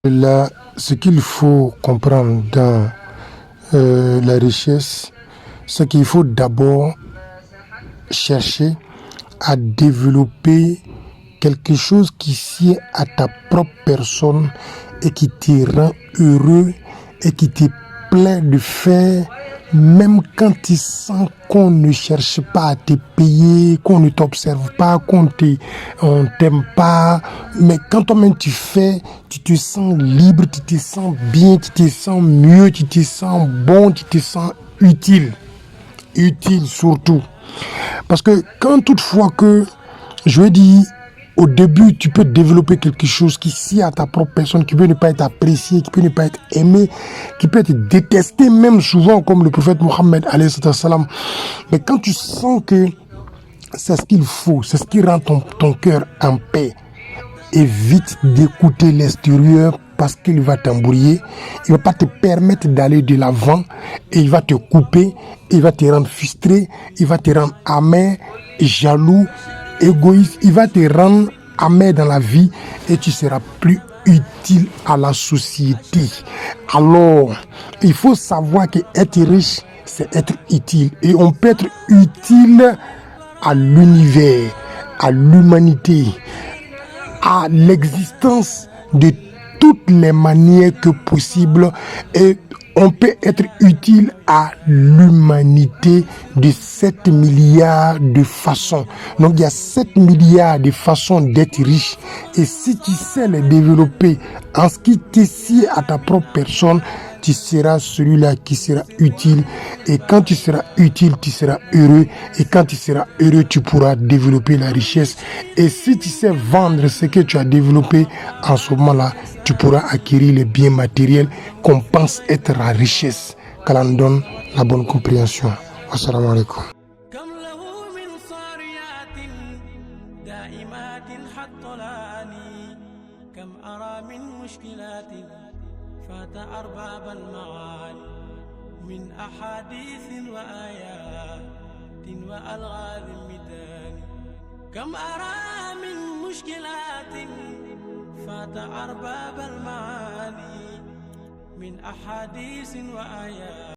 Là, ce qu'il faut comprendre dans la richesse, c'est qu'il faut d'abord chercher à développer quelque chose qui sied à ta propre personne et qui te rend heureux et qui te plaît de faire, même quand tu sens qu'on ne cherche pas à te payer, qu'on ne t'observe pas, on t'aime pas. Mais quand toi-même tu fais, tu te sens libre, tu te sens bien, tu te sens mieux, tu te sens bon, tu te sens utile. Utile surtout. Parce que quand toutefois que, je veux dire, au début, tu peux développer quelque chose qui sied à ta propre personne, qui peut ne pas être apprécié, qui peut ne pas être aimé, qui peut être détesté, même souvent, comme le prophète Mohammed, alayhi salam. Mais quand tu sens que c'est ce qu'il faut, c'est ce qui rend ton cœur en paix, évite d'écouter l'extérieur parce qu'il va t'embrouiller, il ne va pas te permettre d'aller de l'avant et il va te couper, il va te rendre frustré, il va te rendre amer, jaloux, égoïste, il va te rendre amer dans la vie et tu seras plus utile à la société. Alors, il faut savoir que être riche, c'est être utile. Et on peut être utile à l'univers, à l'humanité, à l'existence de toutes les manières que possible, et on peut être utile à l'humanité de 7 milliards de façons. Donc il y a 7 milliards de façons d'être riche, et si tu sais les développer en ce qui te sied à ta propre personne, tu seras celui-là qui sera utile. Et quand tu seras utile, tu seras heureux. Et quand tu seras heureux, tu pourras développer la richesse. Et si tu sais vendre ce que tu as développé, en ce moment-là, tu pourras acquérir les biens matériels qu'on pense être la richesse. Qu'Allah donne la bonne compréhension. Wassalamu alaikum. فات أرباب المعاني من أحاديث وآيات وألغاز مدان كم أرى من مشكلات فات أرباب المعاني من أحاديث وآيات